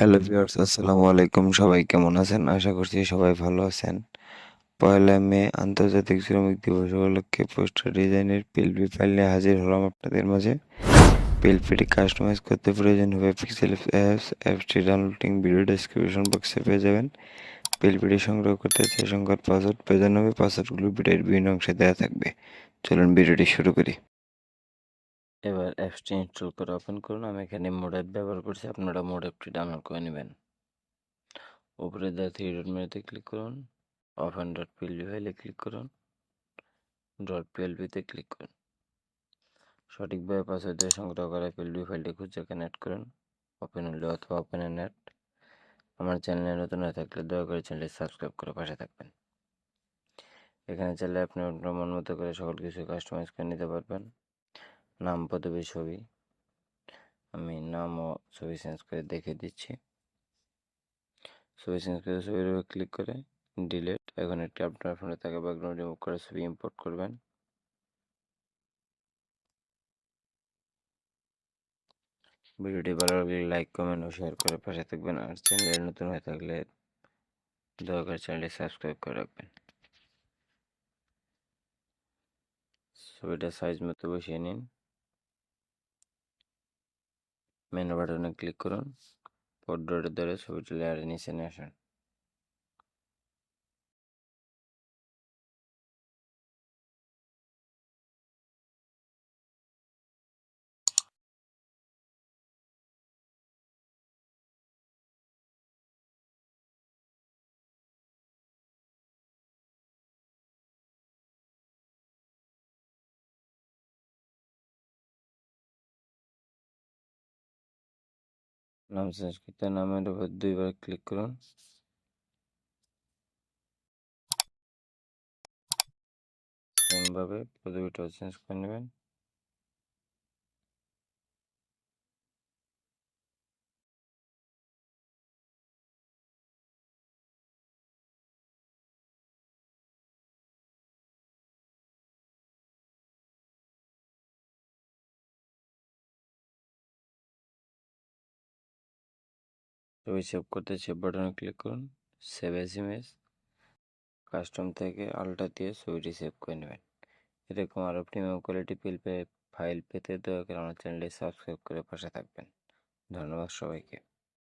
Hello viewers, আসসালামু আলাইকুম। সবাই কেমন আছেন? আশা করছি সবাই ভালো আছেন। ১লা মে আন্তর্জাতিক শ্রমিক দিবস উপলক্ষে পোস্টার ডিজাইনের পিএলপি ফাইল নিয়ে হাজির হলাম আপনাদের মাঝে। পিএলপিটি কাস্টমাইজ করতে প্রয়োজন হবে পিক্সেল অ্যাপস। অ্যাপসটি ডাউনলোডিং ভিডিও ডেসক্রিপশন বক্সে পেয়ে যাবেন। পিএলপিটি সংগ্রহ করতে ৬ সংখ্যার পাসওয়ার্ড প্রয়োজন হবে। পাসওয়ার্ডগুলো ভিডিওর বিভিন্ন অংশে দেওয়া থাকবে। চলুন ভিডিওটি শুরু করি। এবার অ্যাপসটি ইনস্টল করে ওপেন করুন। আমি এখানে মোড অ্যাপ ব্যবহার করছি, আপনারা মোড অ্যাপটি ডাউনলোড করে নেবেন। উপরে দেওয়া থ্রি ডট মেনুতে ক্লিক করুন, ওপেন ডট পিএলপি ফাইলে ক্লিক করুন, ডট পিএলপিতে ক্লিক করুন। সঠিকভাবে পাসওয়ার্ড দিয়ে সংগ্রহ করা পিএলপি ফাইলটি খুঁজে এখানে অ্যাড করুন, ওপেন হলে অথবা ওপেন অ্যান্ড অ্যাড। আমার চ্যানেলে নতুন হয়ে থাকলে দয়া করে চ্যানেলটি সাবস্ক্রাইব করে পাশে থাকবেন। এখানে চাইলে আপনি আপনার মন মতো করে সকল কিছু কাস্টমাইজ করে নিতে পারবেন। নাম, পদবী, ছবি। আমি নাম ও ছবি চেঞ্জ করে দেখিয়ে দিচ্ছি। ছবি চেঞ্জ করে ছবির উপর ক্লিক করে ডিলিট। এখন একটি আপনার ফোনে থাকা ব্যাকগ্রাউন্ড রিমুভ করে ছবি ইম্পোর্ট করবেন। ভিডিওটি ভালো লাগলে লাইক, কমেন্ট ও শেয়ার করে পাশে থাকবেন। আর চ্যানেলে নতুন হয়ে থাকলে দয়া করে চ্যানেলটি সাবস্ক্রাইব করে রাখবেন। ছবিটা সাইজ মতো বসিয়ে নিন। মেনু বাটনে ক্লিক করুন, পোর্ট্রেটে ধরে ছবিটি লেয়ারের নিচে নিয়ে আসুন। নাম চেঞ্জ করতে নামের উপর দুইবার ক্লিক করুন। সেমভাবে পদবিটাও চেঞ্জ করে নেবেন। ছবি সেভ করতে সেভ বাটনে ক্লিক করুন, সেভ এজ ইমেজ। কাস্টম থেকে আলটা দিয়ে ছবিটি সেভ করে নেবেন। এরকম আরও প্রিমিয়াম কোয়ালিটি ফাইল পেতে দয়া করে আমার চ্যানেলটি সাবস্ক্রাইব করে পাশে থাকবেন। ধন্যবাদ সবাইকে।